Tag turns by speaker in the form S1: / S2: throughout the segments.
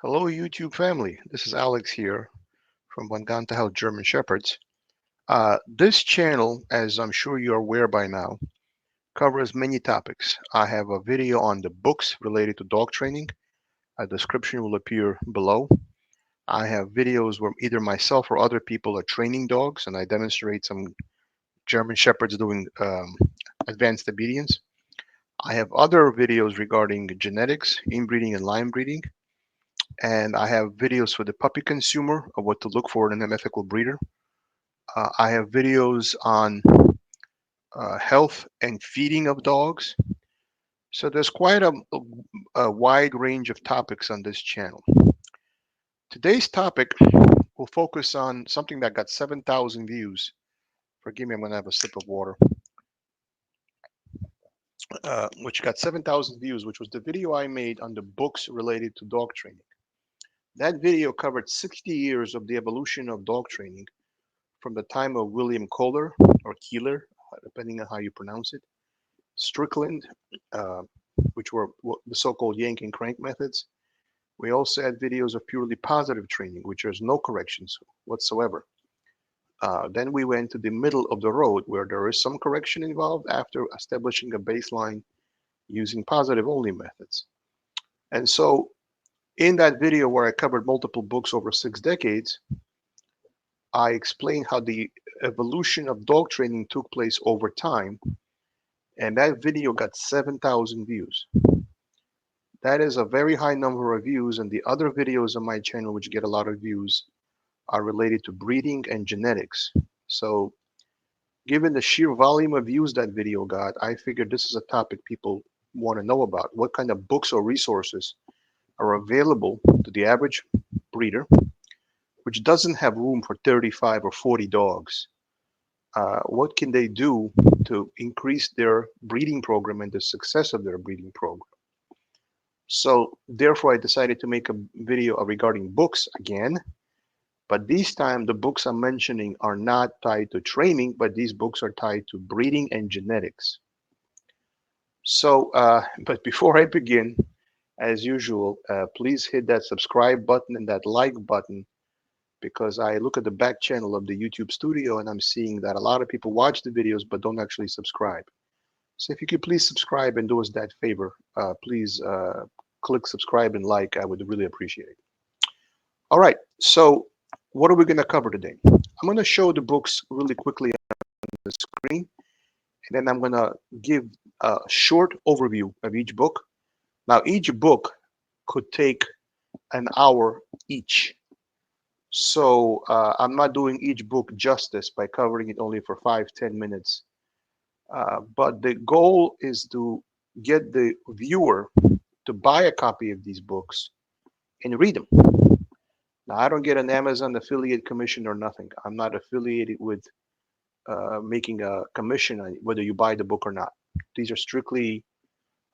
S1: Hello, YouTube family. This is Alex here from Health German Shepherds. This channel, as I'm sure you're aware by now, covers many topics. I have a video on the books related to dog training. A description will appear below. I have videos where either myself or other people are training dogs, and I demonstrate some German Shepherds doing advanced obedience. I have other videos regarding genetics, inbreeding, and line breeding. And I have videos for the puppy consumer of what to look for in an ethical breeder. I have videos on health and feeding of dogs. So there's quite a wide range of topics on this channel. Today's topic will focus on something that got 7,000 views. Forgive me, I'm going to have a sip of water. Which got 7,000 views, which was the video I made on the books related to dog training. That video covered 60 years of the evolution of dog training from the time of William Koehler, or Keeler, depending on how you pronounce it, Strickland, uh, which were the so-called Yank and crank methods. We also had videos of purely positive training, which there's no corrections whatsoever. Then we went to the middle of the road where there is some correction involved after establishing a baseline using positive only methods. And so in that video where I covered multiple books over 6 decades, I explained how the evolution of dog training took place over time, and that video got 7,000 views. That is a very high number of views, and the other videos on my channel which get a lot of views are related to breeding and genetics. So given the sheer volume of views that video got, I figured this is a topic people want to know about. What kind of books or resources are available to the average breeder, which doesn't have room for 35 or 40 dogs? What can they do to increase their breeding program and the success of their breeding program? So therefore, I decided to make a video regarding books again, but this time the books I'm mentioning are not tied to training, but these books are tied to breeding and genetics. So, but before I begin, as usual, please hit that subscribe button and that like button, because I look at the back channel of the YouTube studio and I'm seeing that a lot of people watch the videos but don't actually subscribe. So if you could please subscribe and do us that favor, please click subscribe and like. I would really appreciate it. All right, so what are we going to cover today? I'm going to show the books really quickly on the screen, and then I'm going to give a short overview of each book. Now, each book could take an hour each. So I'm not doing each book justice by covering it only for 5-10 minutes. But the goal is to get the viewer to buy a copy of these books and read them. Now, I don't get an Amazon affiliate commission or nothing. I'm not affiliated with making a commission on whether you buy the book or not. These are strictly,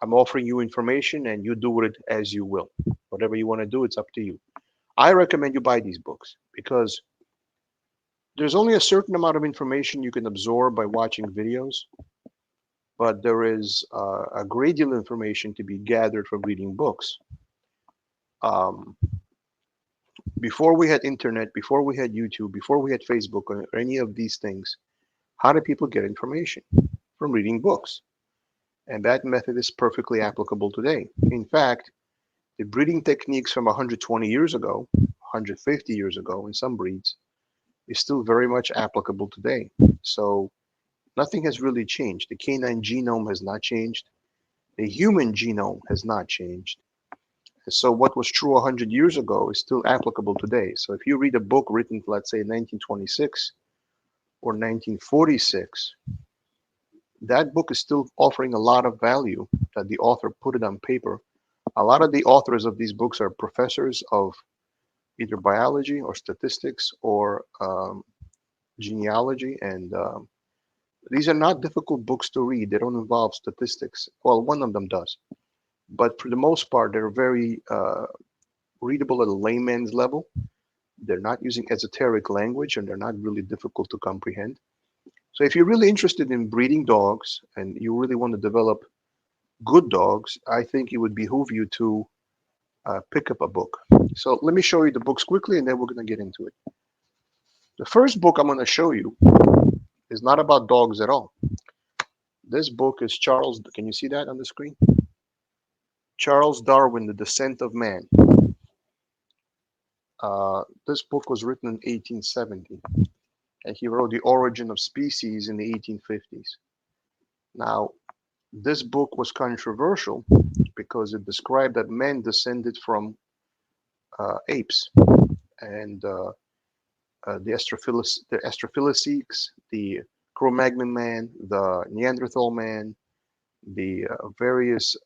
S1: I'm offering you information and you do with it as you will. Whatever you want to do, it's up to you. I recommend you buy these books because there's only a certain amount of information you can absorb by watching videos, but there is a great deal of information to be gathered from reading books. Before we had internet, before we had YouTube, before we had Facebook or any of these things, how do people get information? From reading books. And that method is perfectly applicable today. In fact, The breeding techniques from 120 years ago, 150 years ago in some breeds, is still very much applicable today. So nothing has really changed. The canine genome has not changed. The human genome has not changed. So what was true 100 years ago is still applicable today. So if you read a book written, let's say, in 1926 or 1946, that book is still offering a lot of value that the author put it on paper. A lot of the authors of these books are professors of either biology or statistics or genealogy, and these are not difficult books to read. They don't involve statistics. Well, one of them does, but for the most part, they're very readable at a layman's level. They're not using esoteric language, and they're not really difficult to comprehend. So if you're really interested in breeding dogs and you really want to develop good dogs, I think it would behoove you to pick up a book. So let me show you the books quickly, and then we're going to get into it. The first book I'm going to show you is not about dogs at all. This book is Charles, can you see that on the screen? Charles Darwin, The Descent of Man. This book was written in 1870, and he wrote The Origin of Species in the 1850s. Now, this book was controversial because it described that men descended from apes, and the Australopithecus, the Cro-Magnon man, the Neanderthal man, the various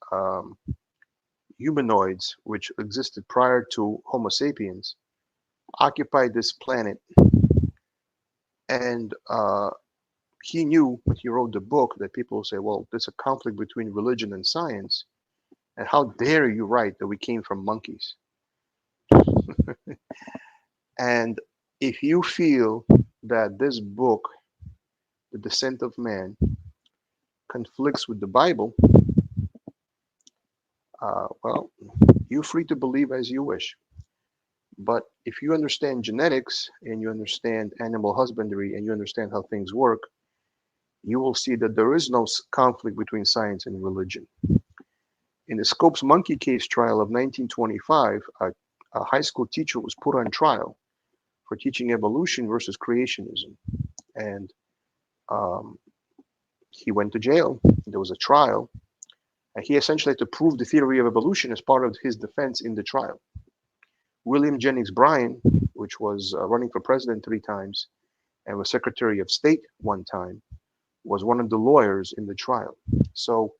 S1: humanoids which existed prior to Homo sapiens occupied this planet. And he knew when he wrote the book that people will say, well, there's a conflict between religion and science. And how dare you write that we came from monkeys? And if you feel that this book, The Descent of Man, conflicts with the Bible, well, you're free to believe as you wish. But if you understand genetics and you understand animal husbandry and you understand how things work, you will see that there is no conflict between science and religion. In the Scopes monkey case trial of 1925, a high school teacher was put on trial for teaching evolution versus creationism. And he went to jail. There was a trial. And he essentially had to prove the theory of evolution as part of his defense in the trial. William Jennings Bryan, which was running for president 3 times and was Secretary of State 1 time, was one of the lawyers in the trial. So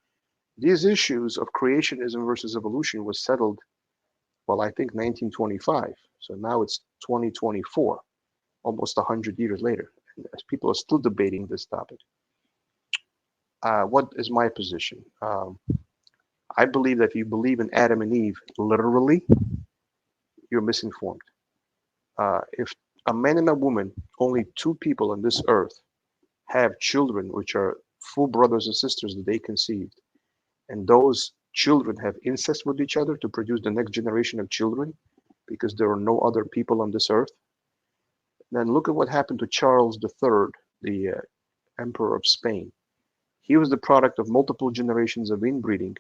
S1: these issues of creationism versus evolution was settled, well, I think 1925. So now it's 2024, almost 100 years later, as people are still debating this topic. What is my position? I believe that if you believe in Adam and Eve literally, you're misinformed. If a man and a woman, only 2 people on this earth, have children which are full brothers and sisters that they conceived, and those children have incest with each other to produce the next generation of children, because there are no other people on this earth, then look at what happened to Charles III, the Emperor of Spain. He was the product of multiple generations of inbreeding.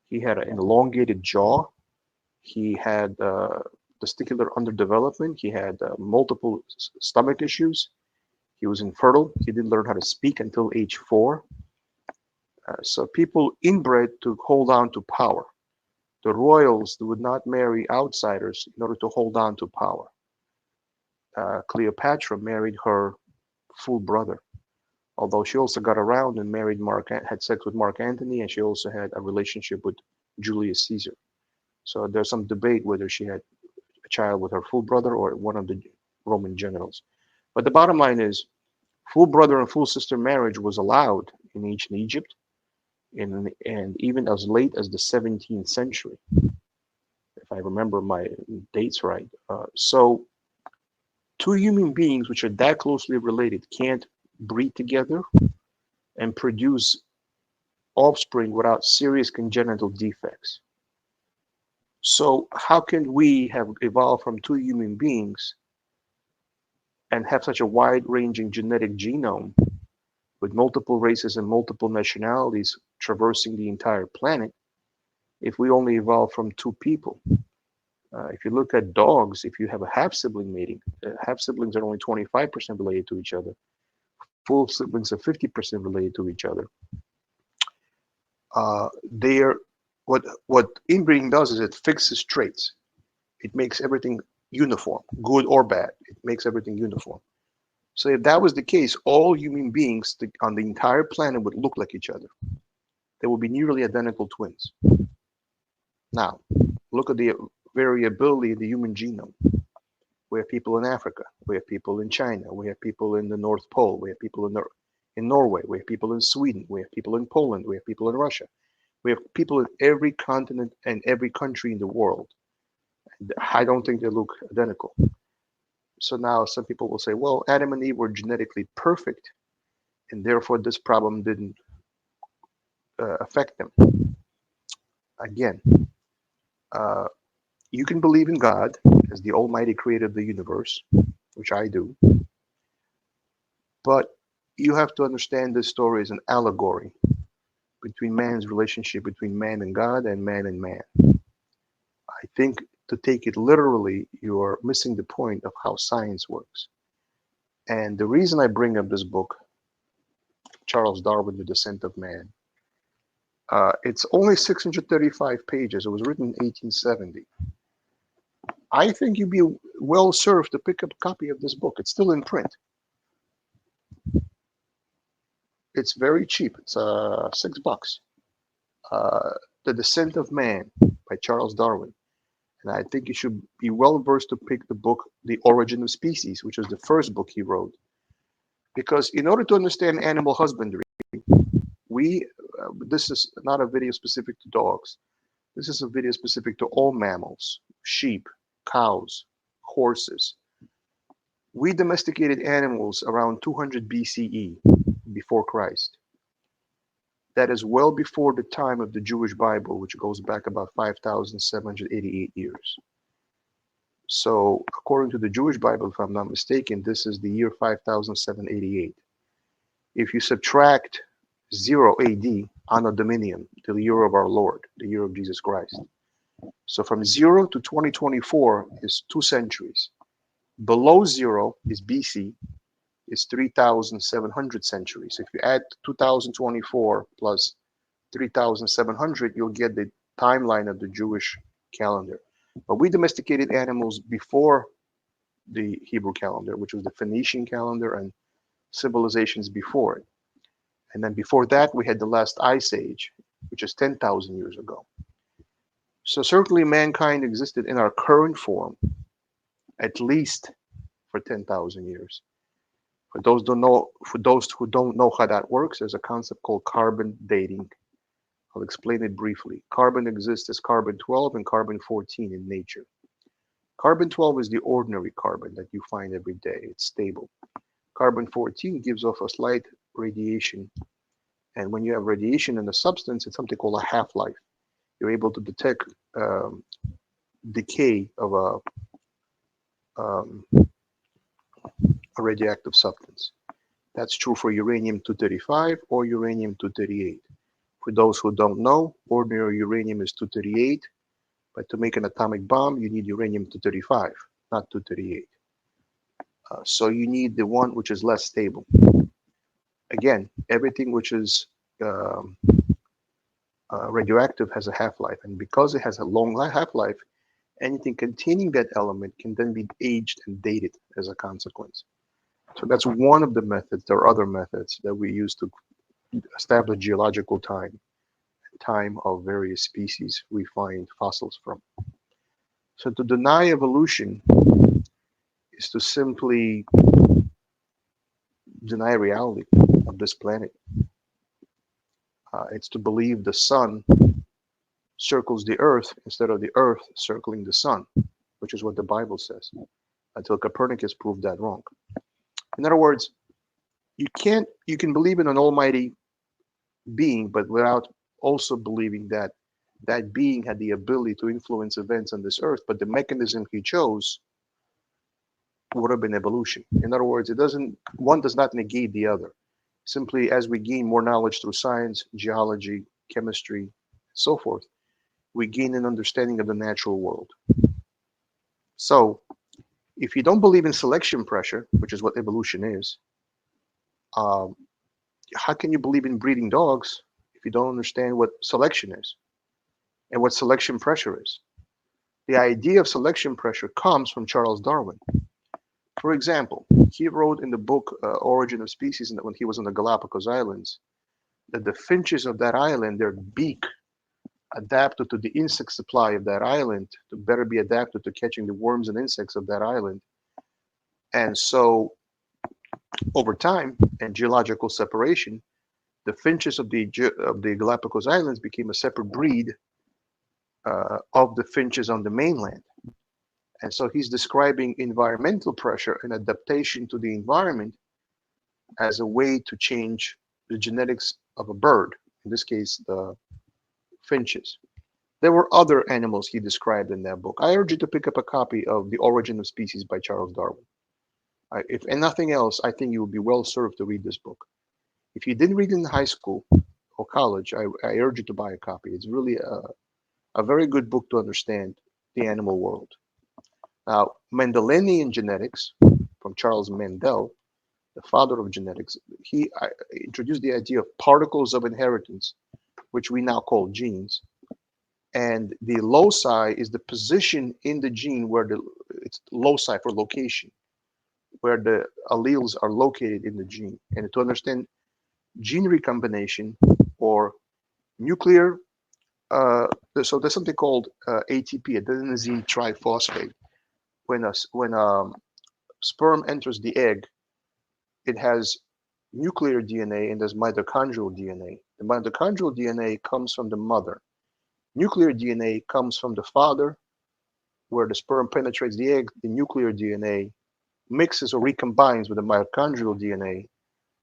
S1: He had an elongated jaw. He had testicular underdevelopment. He had multiple stomach issues. He was infertile. He didn't learn how to speak until age 4. So people inbred to hold on to power. The royals would not marry outsiders in order to hold on to power. Cleopatra married her full brother, although she also got around and married had sex with Mark Antony, and she also had a relationship with Julius Caesar. So there's some debate whether she had a child with her full brother or one of the Roman generals. But the bottom line is, full brother and full sister marriage was allowed in ancient Egypt, and even as late as the 17th century, if I remember my dates right. So 2 human beings which are that closely related can't breed together and produce offspring without serious congenital defects. So how can we have evolved from 2 human beings and have such a wide-ranging genetic genome with multiple races and multiple nationalities traversing the entire planet, if we only evolved from two people. If you look at dogs, if you have a half sibling mating, half siblings are only 25% related to each other. Full siblings are 50% related to each other. They're what inbreeding does is it fixes traits. It makes everything uniform, good or bad. It makes everything uniform. So if that was the case, all human beings on the entire planet would look like each other. They would be nearly identical twins. Now, look at the variability in the human genome. We have people in Africa. We have people in China. We have people in the North Pole. We have people in Norway. We have people in Sweden. We have people in Poland. We have people in Russia. We have people in every continent and every country in the world. I don't think they look identical. So now some people will say, well, Adam and Eve were genetically perfect, and therefore this problem didn't affect them. Again, you can believe in God as the Almighty creator of the universe, which I do, but you have to understand this story as an allegory between man's relationship between man and God and man. I think to take it literally, you are missing the point of how science works. And the reason I bring up this book, Charles Darwin, The Descent of Man, it's only 635 pages. It was written in 1870. I think you'd be well served to pick up a copy of this book. It's still in print. It's very cheap. It's $6. The Descent of Man by Charles Darwin. And I think you should be well versed to pick the book, The Origin of Species, which was the first book he wrote. Because in order to understand animal husbandry, this is not a video specific to dogs. This is a video specific to all mammals, sheep, cows, horses. We domesticated animals around 200 BCE, before Christ. That is well before the time of the Jewish Bible, which goes back about 5,788 years. So according to the Jewish Bible, if I'm not mistaken, this is the year 5,788. If you subtract 0 AD, Anno Dominium, to the year of our Lord, the year of Jesus Christ. So from 0 to 2024 is 2 centuries. Below 0 is BC, is 3,700 centuries. If you add 2024 plus 3,700, you'll get the timeline of the Jewish calendar. But we domesticated animals before the Hebrew calendar, which was the Phoenician calendar, and civilizations before it. And then before that, we had the last ice age, which is 10,000 years ago. So certainly mankind existed in our current form at least for 10,000 years. For those who don't know how that works, there's a concept called carbon dating. I'll explain it briefly. Carbon exists as carbon-12 and carbon-14 in nature. Carbon-12 is the ordinary carbon that you find every day. It's stable. Carbon-14 gives off a slight radiation. And when you have radiation in a substance, it's something called a half-life. You're able to detect decay of a radioactive substance. That's true for uranium-235 or uranium-238. For those who don't know, ordinary uranium is 238, but to make an atomic bomb, you need uranium-235, not 238. So you need the one which is less stable. Again, everything which is radioactive has a half-life, and because it has a long half-life, anything containing that element can then be aged and dated as a consequence. So that's one of the methods. There are other methods that we use to establish geological time of various species we find fossils from. So to deny evolution is to simply deny reality of this planet. It's to believe the sun circles the earth instead of the earth circling the sun, which is what the Bible says, until Copernicus proved that wrong. In other words, you can believe in an almighty being, but without also believing that that being had the ability to influence events on this earth, but the mechanism he chose would have been evolution. In other words, one does not negate the other. Simply as we gain more knowledge through science, geology, chemistry, so forth, we gain an understanding of the natural world. So if you don't believe in selection pressure, which is what evolution is, um, how can you believe in breeding dogs if you don't understand what selection is and what selection pressure is? The idea of selection pressure comes from Charles Darwin. For example, he wrote in the book Origin of Species when he was on the Galapagos Islands that the finches of that island, their beak adapted to the insect supply of that island to better be adapted to catching the worms and insects of that island. And so over time and geological separation, the finches of the Galapagos Islands became a separate breed of the finches on the mainland. And so he's describing environmental pressure and adaptation to the environment as a way to change the genetics of a bird, in this case, the finches. There were other animals he described in that book. I urge you to pick up a copy of The Origin of Species by Charles Darwin. If and nothing else, I think you will be well served to read this book. If you didn't read it in high school or college, I urge you to buy a copy. It's really a very good book to understand the animal world. Now, Mendelian genetics from Charles Mendel, the father of genetics, he introduced the idea of particles of inheritance, which we now call genes. And the loci is the position in the gene where it's loci for location, where the alleles are located in the gene. And to understand gene recombination or nuclear, so there's something called ATP, adenosine triphosphate. When sperm enters the egg, it has nuclear DNA and there's mitochondrial DNA. The mitochondrial DNA comes from the mother. Nuclear DNA comes from the father, where the sperm penetrates the egg. The nuclear DNA mixes or recombines with the mitochondrial DNA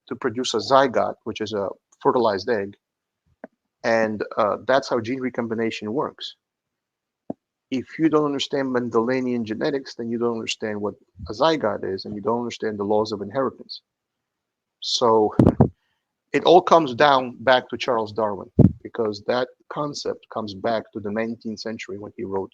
S1: to produce a zygote, which is a fertilized egg. And that's how gene recombination works. If you don't understand Mendelian genetics, then you don't understand what a zygote is, and you don't understand the laws of inheritance. So it all comes down back to Charles Darwin, because that concept comes back to the 19th century when he wrote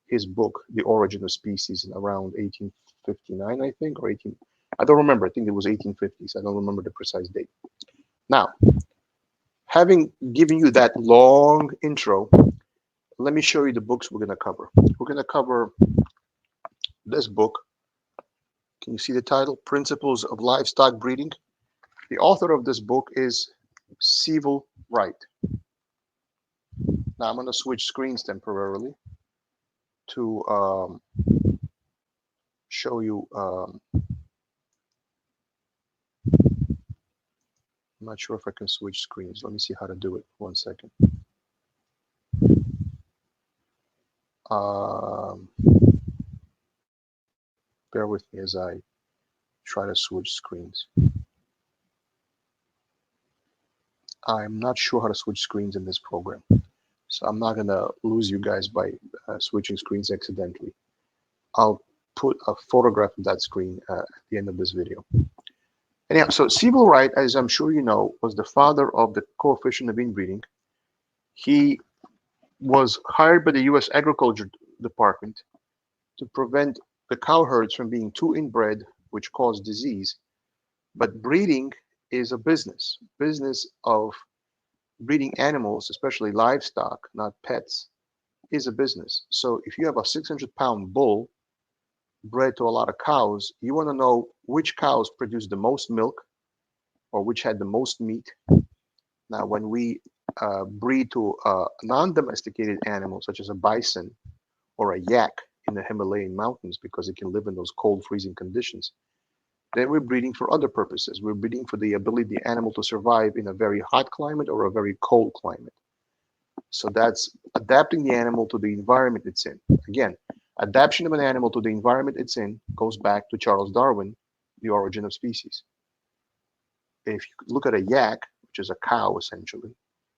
S1: his book, The Origin of Species, in around 1859, I think, or 18, I don't remember. I think it was 1850s. I don't remember the precise date. Now, having given you that long intro, let me show you the books we're going to cover. We're going to cover this book. Can you see the title? Principles of Livestock Breeding. The author of this book is Civil Wright. Now I'm going to switch screens temporarily to show you. I'm not sure if I can switch screens. Let me see how to do it. 1 second. Bear with me as I try to switch screens. I'm not sure how to switch screens in this program, so I'm not going to lose you guys by switching screens accidentally. I'll put a photograph of that screen at the end of this video. Anyhow, so Civil Wright, as I'm sure you know, was the father of the coefficient of inbreeding. He was hired by the U.S. Agriculture Department to prevent the cow herds from being too inbred, which caused disease. But breeding is a business of breeding animals, especially livestock, not pets, is a business. So if you have a 600-pound bull bred to a lot of cows, you want to know which cows produce the most milk or which had the most meat. Now, when we breed to a non-domesticated animal, such as a bison or a yak in the Himalayan mountains, because it can live in those cold, freezing conditions, then we're breeding for other purposes. We're breeding for the ability of the animal to survive in a very hot climate or a very cold climate. So that's adapting the animal to the environment it's in. Again, adaptation of an animal to the environment it's in goes back to Charles Darwin, The Origin of Species. If you look at a yak, which is a cow essentially,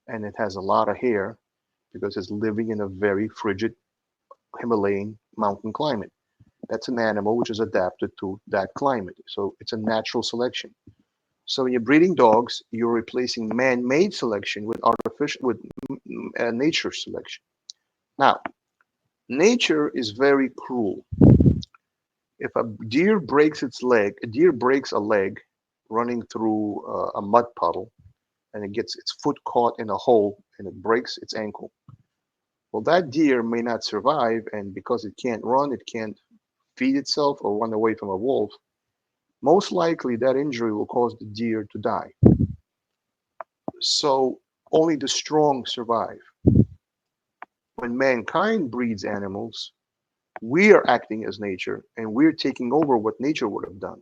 S1: and it has a lot of hair because it's living in a very frigid Himalayan mountain climate. That's an animal which is adapted to that climate. So it's a natural selection. So when you're breeding dogs, you're replacing man-made selection with artificial, with nature selection. Now, nature is very cruel. If a deer breaks its leg, a deer breaks a leg running through a mud puddle, and it gets its foot caught in a hole and it breaks its ankle. Well, that deer may not survive, and because it can't run, it can't feed itself or run away from a wolf, most likely that injury will cause the deer to die. So only the strong survive. When mankind breeds animals, we are acting as nature and we're taking over what nature would have done.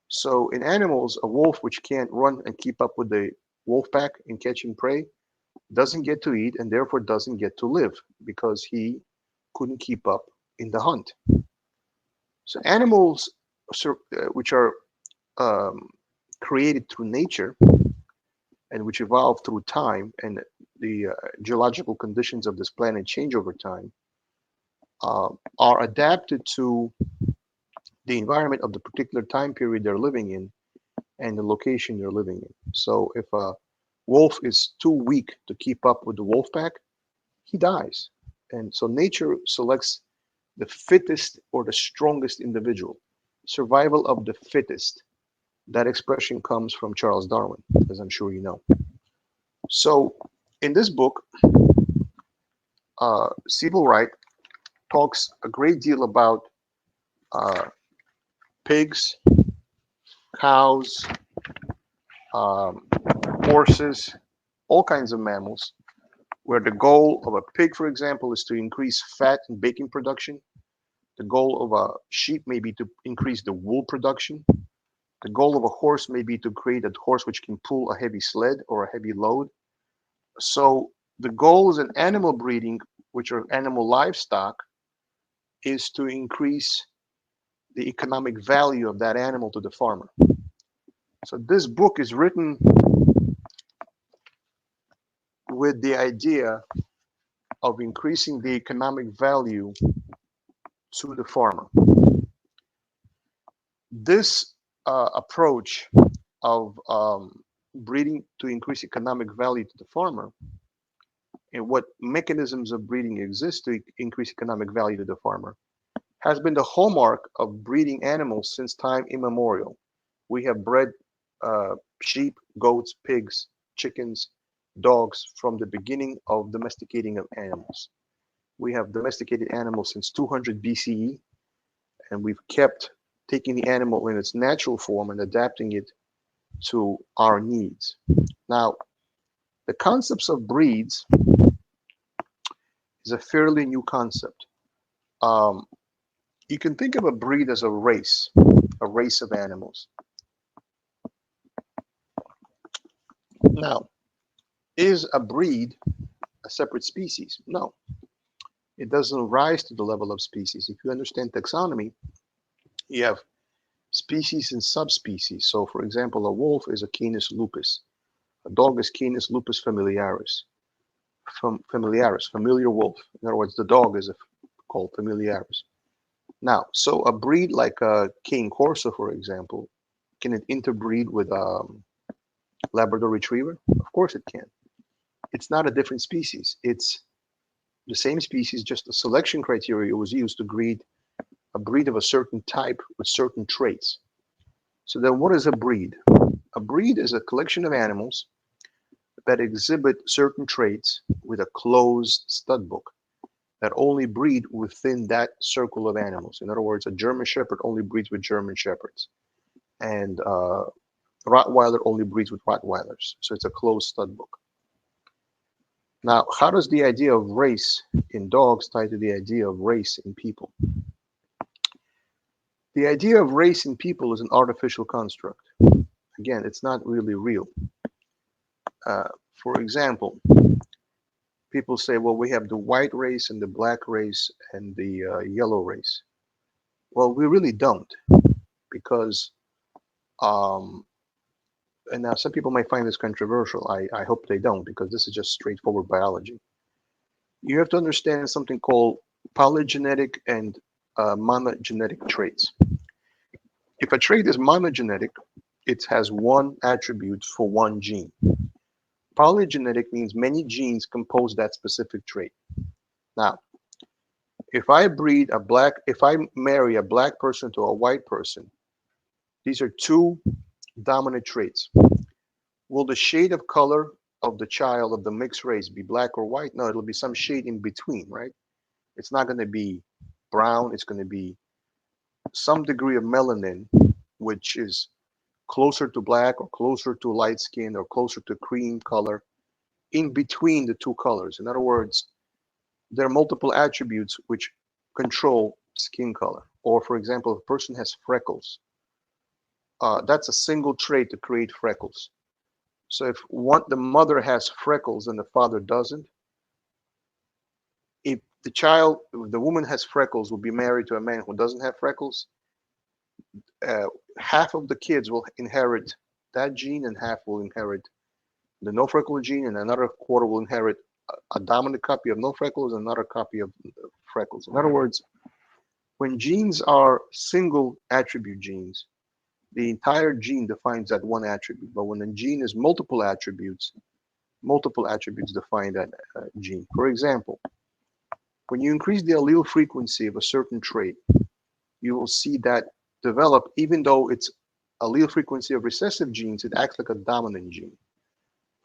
S1: So in animals, a wolf which can't run and keep up with the wolf pack in catching prey doesn't get to eat and therefore doesn't get to live because he couldn't keep up in the hunt. So animals which are um, created through nature and which evolve through time and the geological conditions of this planet change over time uh, are adapted to the environment of the particular time period they're living in and the location they're living in. So if a wolf is too weak to keep up with the wolf pack, he dies. And so nature selects the fittest or the strongest individual. Survival of the fittest. That expression comes from Charles Darwin, as I'm sure you know. So in this book, Sibyl Wright talks a great deal about uh, pigs, cows, um, horses, all kinds of mammals, where the goal of a pig, for example, is to increase fat and bacon production. The goal of a sheep may be to increase the wool production. The goal of a horse may be to create a horse which can pull a heavy sled or a heavy load. So the goals in animal breeding, which are animal livestock, is to increase the economic value of that animal to the farmer. So this book is written with the idea of increasing the economic value to the farmer. This approach of breeding to increase economic value to the farmer and what mechanisms of breeding exist to increase economic value to the farmer has been the hallmark of breeding animals since time immemorial. We have bred sheep, goats, pigs, chickens, dogs from the beginning of domesticating of animals. We have domesticated animals since 200 BCE, and we've kept taking the animal in its natural form and adapting it to our needs. Now, the concepts of breeds is a fairly new concept. Um, you can think of a breed as a race of animals. Now, is a breed a separate species? No, it doesn't rise to the level of species. If you understand taxonomy, you have species and subspecies. So, for example, a wolf is a Canis lupus. A dog is Canis lupus familiaris. Familiaris, familiar wolf. In other words, the dog is called familiaris. Now, so a breed like a Cane Corso, for example, can it interbreed with Labrador Retriever? Of course it can. It's not a different species. It's the same species, just the selection criteria was used to breed a breed of a certain type with certain traits. So then what is a breed? A breed is a collection of animals that exhibit certain traits with a closed stud book that only breed within that circle of animals. In other words, a German Shepherd only breeds with German Shepherds, and Rottweiler only breeds with Rottweilers. So it's a closed stud book. Now, how does the idea of race in dogs tie to the idea of race in people? The idea of race in people is an artificial construct. Again, it's not really real. For example, people say, well, we have the white race and the black race and the yellow race. Well, we really don't, because, and now some people might find this controversial. I hope they don't, because this is just straightforward biology. You have to understand something called polygenetic and monogenetic traits. If a trait is monogenetic, it has one attribute for one gene. Polygenetic means many genes compose that specific trait. Now, if I marry a black person to a white person, these are two dominant traits. Will the shade of color of the child of the mixed race be black or white? No, it'll be some shade in between, right? It's not going to be brown. It's going to be some degree of melanin, which is closer to black or closer to light skin or closer to cream color in between the two colors. In other words, there are multiple attributes which control skin color. Or for example, if a person has freckles, that's a single trait to create freckles. So if the mother has freckles and the father doesn't, if the woman has freckles, will be married to a man who doesn't have freckles, uh, half of the kids will inherit that gene and half will inherit the no freckle gene, and another quarter will inherit a dominant copy of no freckles and another copy of freckles. In other words, when genes are single attribute genes, the entire gene defines that one attribute. But when a gene is multiple attributes define that gene. For example, when you increase the allele frequency of a certain trait, you will see that develop, even though it's allele frequency of recessive genes, it acts like a dominant gene.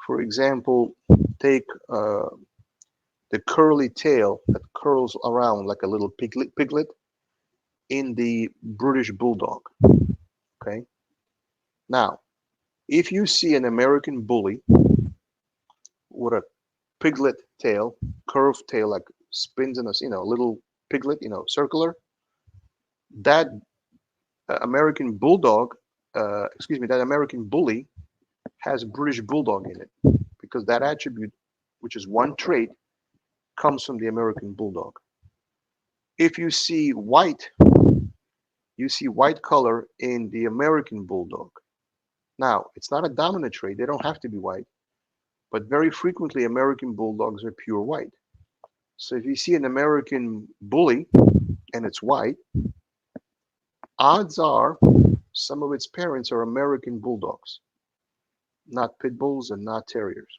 S1: For example, take the curly tail that curls around like a little piglet in the British Bulldog. Okay. Now, if you see an American bully with a piglet tail, curved tail, like spins in a little piglet, circular, that American bulldog, that American bully has British Bulldog in it because that attribute, which is one trait, comes from the American Bulldog. If you see white color in the American Bulldog. Now, it's not a dominant trait. They don't have to be white, but very frequently American Bulldogs are pure white. So if you see an American bully and it's white, odds are some of its parents are American Bulldogs, not pit bulls and not terriers.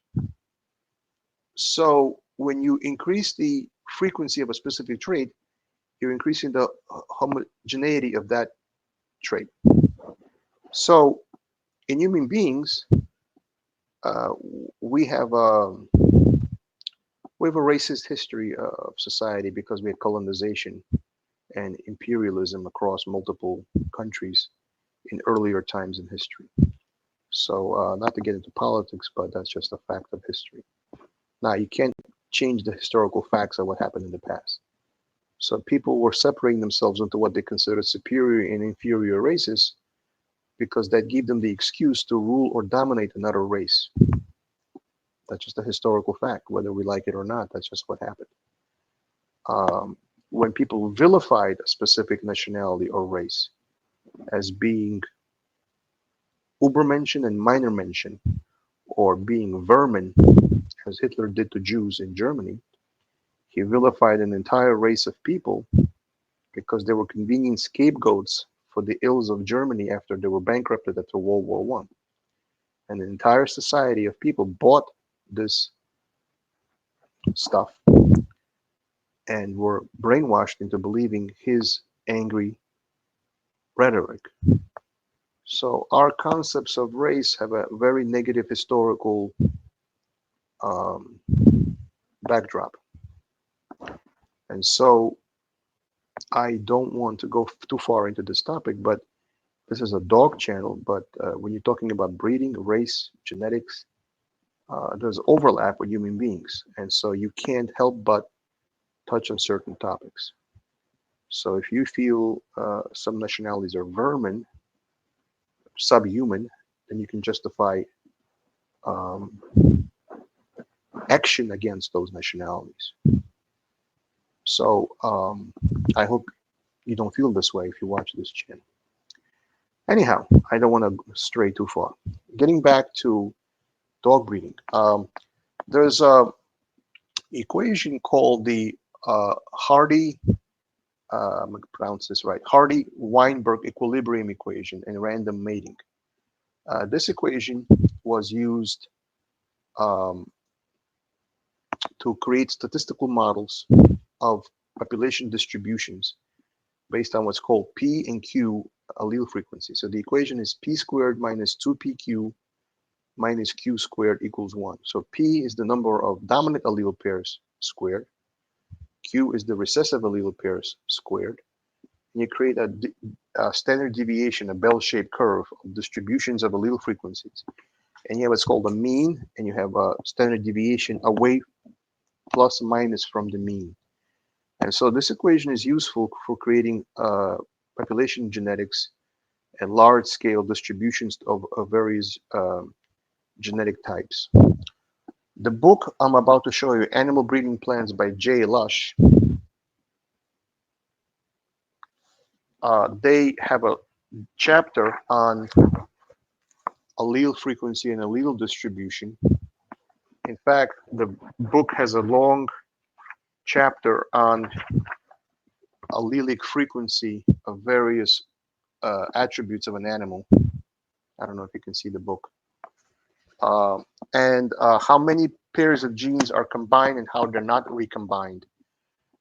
S1: So when you increase the frequency of a specific trait, you're increasing the homogeneity of that trait. So in human beings, uh, we have a racist history of society because we had colonization and imperialism across multiple countries in earlier times in history. So not to get into politics, but that's just a fact of history. Now, you can't change the historical facts of what happened in the past. So people were separating themselves into what they considered superior and inferior races because that gave them the excuse to rule or dominate another race. That's just a historical fact, whether we like it or not. That's just what happened. When people vilified a specific nationality or race as being Übermenschen and Mindermenschen, or being vermin, as Hitler did to Jews in Germany, he vilified an entire race of people because they were convenient scapegoats for the ills of Germany after they were bankrupted after World War One. And an entire society of people bought this stuff and were brainwashed into believing his angry rhetoric. So our concepts of race have a very negative historical um, backdrop. And so I don't want to go too far into this topic, but this is a dog channel. But when you're talking about breeding, race, genetics, there's overlap with human beings. And so you can't help but touch on certain topics. So if you feel some nationalities are vermin, subhuman, then you can justify um, action against those nationalities. So I hope you don't feel this way if you watch this channel. Anyhow, I don't want to stray too far. Getting back to dog breeding, there's a equation called the Hardy, I'm going to pronounce this right, Hardy-Weinberg equilibrium equation in random mating. This equation was used to create statistical models of population distributions based on what's called P and Q allele frequency. So the equation is P squared minus 2PQ minus Q squared equals 1. So P is the number of dominant allele pairs squared. Q is the recessive allele pairs squared. And you create a standard deviation, a bell-shaped curve of distributions of allele frequencies. And you have what's called a mean, and you have a standard deviation away plus minus from the mean. And so this equation is useful for creating population genetics and large-scale distributions of various genetic types. The book I'm about to show you, Animal Breeding Plans by J. Lush, they have a chapter on allele frequency and allele distribution. In fact, the book has a long chapter on allelic frequency of various attributes of an animal. I don't know if you can see the book. And how many pairs of genes are combined and how they're not recombined.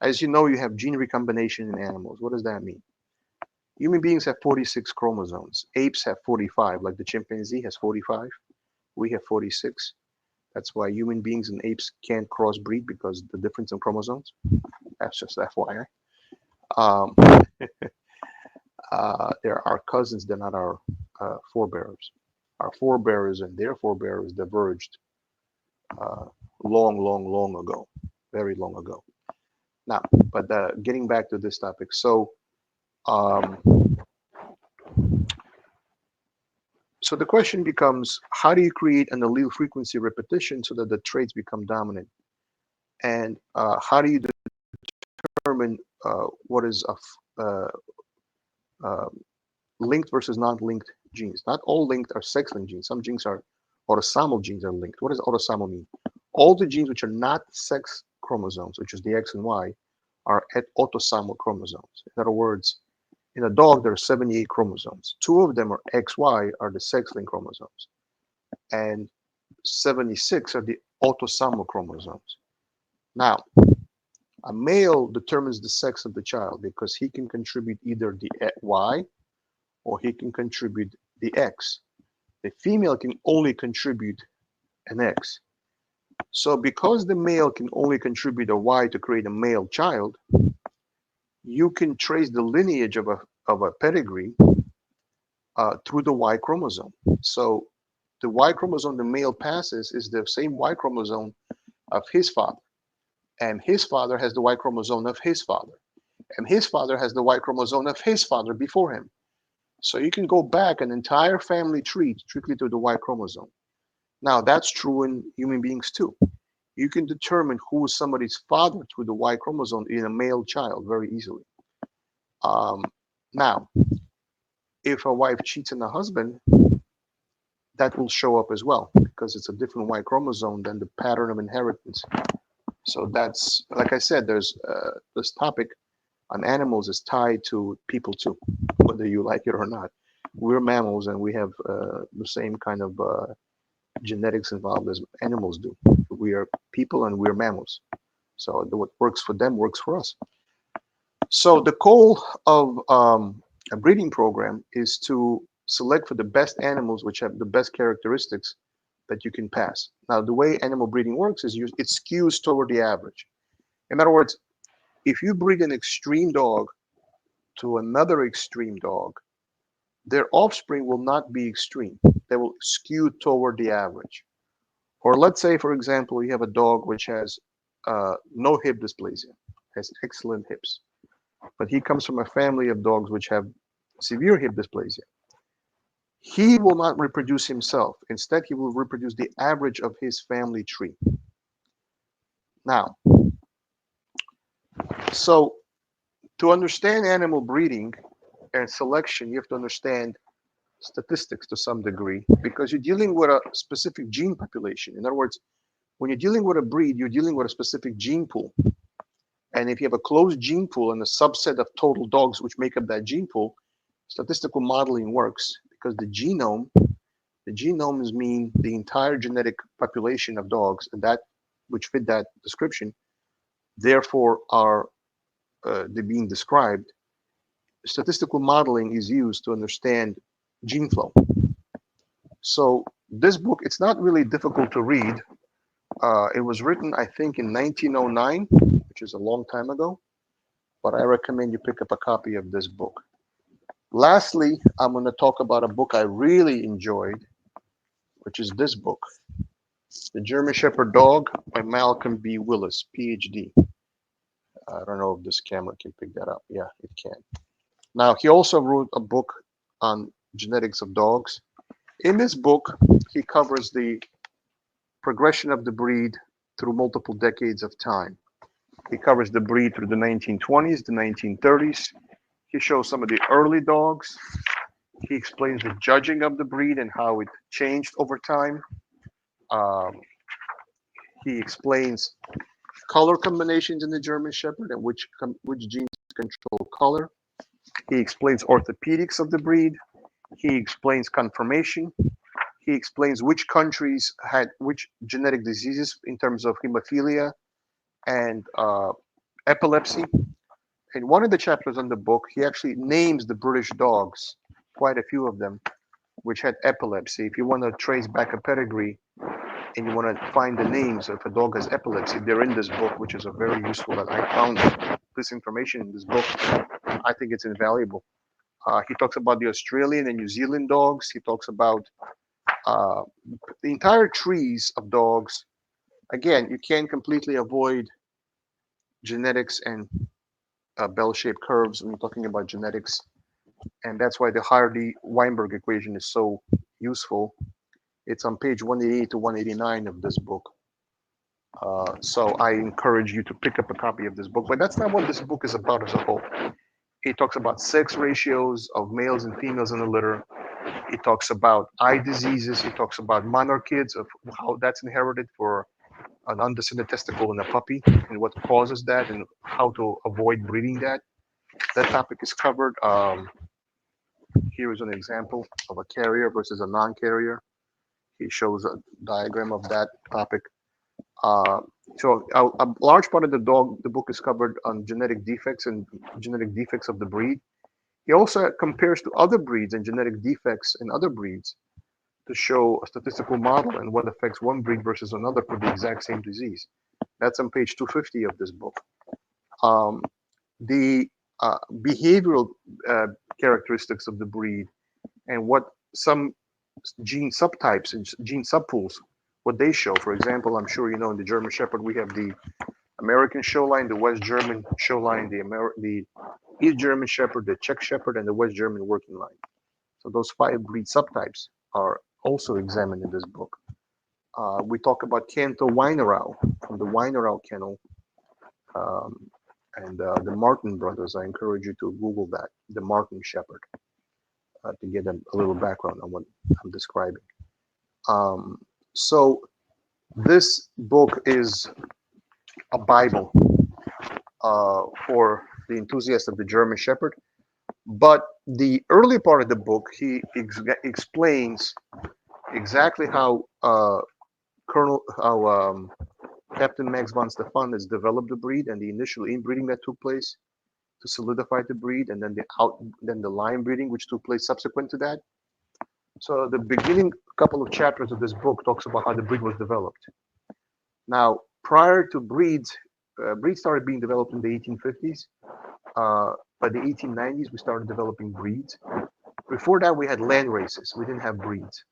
S1: As you know, you have gene recombination in animals. What does that mean? Human beings have 46 chromosomes. Apes have 45, like the chimpanzee has 45. We have 46. That's why human beings and apes can't crossbreed, because the difference in chromosomes. That's just FYI. They're our cousins, they're not our forebears. Our forebears and their forebears diverged long ago, very long ago. Now, but getting back to this topic, so so the question becomes, how do you create an allele frequency repetition so that the traits become dominant? And how do you determine what is linked versus non-linked genes? Not all linked are sex-linked genes. Some genes are autosomal genes are linked. What does autosomal mean? All the genes which are not sex chromosomes, which is the X and Y, are at autosomal chromosomes. In other words, in a dog, there are 78 chromosomes. 2 of them are XY, are the sex-linked chromosomes. And 76 are the autosomal chromosomes. Now, a male determines the sex of the child because he can contribute either the Y or he can contribute the X. The female can only contribute an X. So because the male can only contribute a Y to create a male child, you can trace the lineage of a pedigree through the Y chromosome. So the Y chromosome the male passes is the same Y chromosome of his father. And his father has the Y chromosome of his father. And his father has the Y chromosome of his father before him. So you can go back an entire family tree strictly to the Y chromosome. Now that's true in human beings too. You can determine who is somebody's father through the Y chromosome in a male child very easily. Now, if a wife cheats on a husband, that will show up as well because it's a different Y chromosome than the pattern of inheritance. So that's, like I said, there's this topic on animals is tied to people too, whether you like it or not. We're mammals and we have the same kind of genetics involved as animals do. We are people and we're mammals. So what works for them works for us. So the goal of a breeding program is to select for the best animals which have the best characteristics that you can pass. Now, the way animal breeding works is it skews toward the average. In other words, if you breed an extreme dog to another extreme dog, their offspring will not be extreme. They will skew toward the average. Or let's say, for example, you have a dog which has no hip dysplasia, has excellent hips, but he comes from a family of dogs which have severe hip dysplasia. He will not reproduce himself. Instead, he will reproduce the average of his family tree. Now, so to understand animal breeding and selection, you have to understand statistics to some degree because you're dealing with a specific gene population. In other words, when you're dealing with a breed, you're dealing with a specific gene pool. And if you have a closed gene pool and a subset of total dogs which make up that gene pool, statistical modeling works because the genomes mean the entire genetic population of dogs and that which fit that description, therefore are they're being described, statistical modeling is used to understand gene flow. So this book, it's not really difficult to read. It was written, I think, in 1909, which is a long time ago, but I recommend you pick up a copy of this book. Lastly, I'm going to talk about a book I really enjoyed, which is this book, The German Shepherd Dog by Malcolm B. Willis, PhD. I don't know if this camera can pick that up. Yeah, it can. Now, he also wrote a book on genetics of dogs. In this book, he covers the progression of the breed through multiple decades of time. He covers the breed through the 1920s, the 1930s. He shows some of the early dogs. He explains the judging of the breed and how it changed over time. Um, he explains color combinations in the German Shepherd and which genes control color. He explains orthopedics of the breed. He explains conformation. He explains which countries had which genetic diseases in terms of hemophilia and epilepsy. In one of the chapters on the book, he actually names the British dogs, quite a few of them, which had epilepsy. If you want to trace back a pedigree and you want to find the names of a dog has epilepsy, they're in this book, which is a very useful. And I found this information in this book. I think it's invaluable. He talks about the Australian and New Zealand dogs. He talks about uh, the entire trees of dogs. Again, you can't completely avoid genetics and bell-shaped curves when you're talking about genetics, and that's why the Hardy-Weinberg equation is so useful. It's on page 188 to 189 of this book. So I encourage you to pick up a copy of this book, but that's not what this book is about as a whole. It talks about sex ratios of males and females in the litter. It talks about eye diseases. It talks about monorchids, of how that's inherited for an undescended testicle in a puppy and what causes that and how to avoid breeding that. That topic is covered. Here is an example of a carrier versus a non-carrier. He shows a diagram of that topic. Uh, so a large part of the book is covered on genetic defects and genetic defects of the breed. He also compares to other breeds and genetic defects in other breeds to show a statistical model and what affects one breed versus another for the exact same disease. That's on page 250 of this book. The behavioral characteristics of the breed and what some gene subtypes and gene subpools, what they show. For example, I'm sure you know in the German Shepherd we have the American show line, the West German show line, the East German Shepherd, the Czech Shepherd, and the West German working line. So those 5 breed subtypes are also examined in this book. We talk about Canto Weinerau from the Weinerau kennel um, and the Martin brothers. I encourage you to Google that, the Martin Shepherd, to get a little background on what I'm describing. Um, so this book is a Bible for the enthusiast of the German Shepherd. But the early part of the book, he explains exactly how Captain Max von Stefan has developed the breed and the initial inbreeding that took place to solidify the breed, and then the line breeding which took place subsequent to that. So the beginning couple of chapters of this book talks about how the breed was developed. Now, prior to breeds started being developed in the 1850s. By the 1890s, we started developing breeds. Before that, we had land races. We didn't have breeds.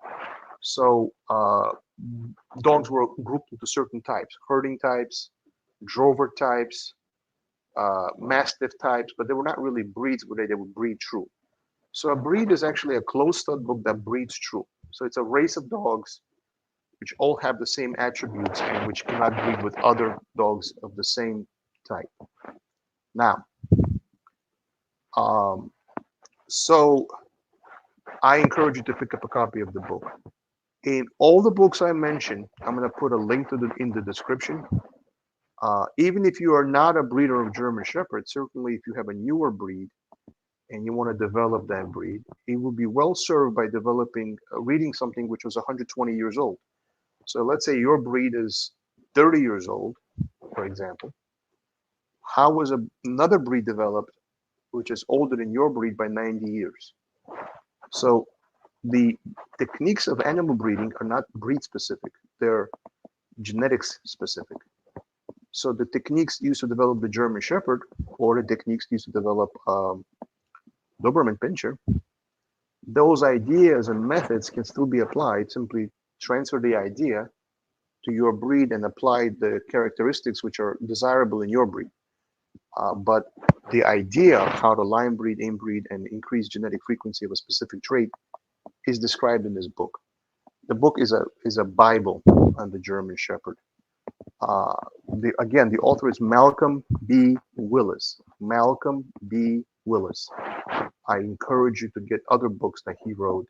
S1: So dogs were grouped into certain types, herding types, drover types, mastiff types, but they were not really breeds where they would breed true. So a breed is actually a closed stud book that breeds true. So it's a race of dogs which all have the same attributes and which cannot breed with other dogs of the same type. Now, so I encourage you to pick up a copy of the book. In all the books I mentioned, I'm going to put a link to in the description. Even if you are not a breeder of German Shepherd, certainly if you have a newer breed and you want to develop that breed, it will be well served by developing, reading something which was 120 years old. So let's say your breed is 30 years old, for example. How was another breed developed, which is older than your breed by 90 years? So the techniques of animal breeding are not breed specific, they're genetics specific. So the techniques used to develop the German Shepherd or the techniques used to develop Doberman Pinscher, those ideas and methods can still be applied. Simply transfer the idea to your breed and apply the characteristics which are desirable in your breed. But the idea of how to line breed, inbreed, and increase genetic frequency of a specific trait is described in this book. The book is a Bible on the German Shepherd. Again, the author is Malcolm B. Willis. Malcolm B. Willis. I encourage you to get other books that he wrote.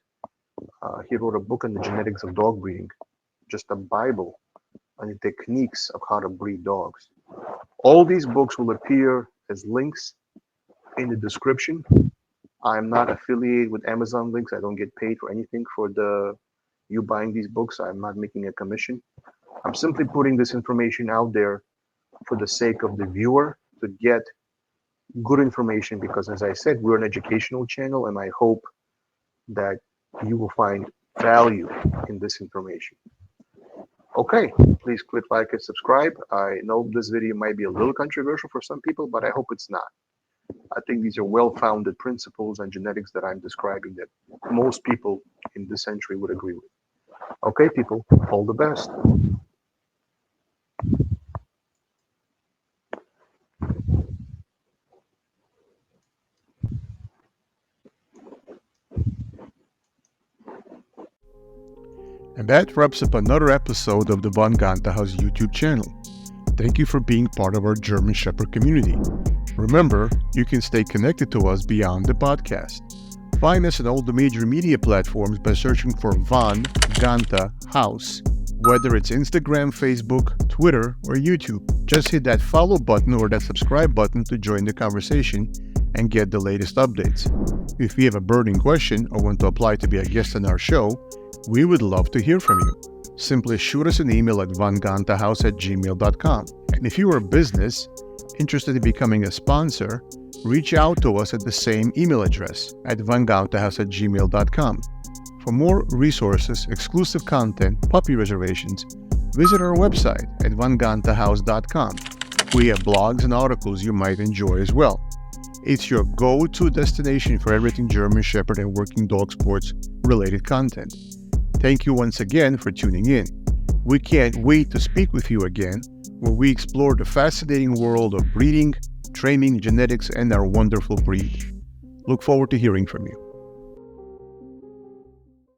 S1: He wrote a book on the genetics of dog breeding, just a Bible on the techniques of how to breed dogs. All these books will appear as links in the description. I'm not affiliated with Amazon links. I don't get paid for anything for you buying these books. I'm not making a commission. I'm simply putting this information out there for the sake of the viewer to get good information, because as I said, we're an educational channel, and I hope that you will find value in this information. Okay, please click like and subscribe. I know this video might be a little controversial for some people, but I hope it's not. I think these are well-founded principles and genetics that I'm describing that most people in this century would agree with. Okay, people, all the best.
S2: And that wraps up another episode of the Von Ganta House YouTube channel. Thank you for being part of our German Shepherd community. Remember, you can stay connected to us beyond the podcast. Find us on all the major media platforms by searching for Von Ganta House, whether it's Instagram, Facebook, Twitter, or YouTube. Just hit that follow button or that subscribe button to join the conversation and get the latest updates. If you have a burning question or want to apply to be a guest on our show, we would love to hear from you. Simply shoot us an email at vongantahouse@gmail.com. And if you are a business interested in becoming a sponsor, reach out to us at the same email address at vongantahouse@gmail.com. For more resources, exclusive content, puppy reservations, visit our website at vongantahouse.com. We have blogs and articles you might enjoy as well. It's your go-to destination for everything German Shepherd and working dog sports related content. Thank you once again for tuning in. We can't wait to speak with you again, where we explore the fascinating world of breeding, training, genetics, and our wonderful breed. Look forward to hearing from you.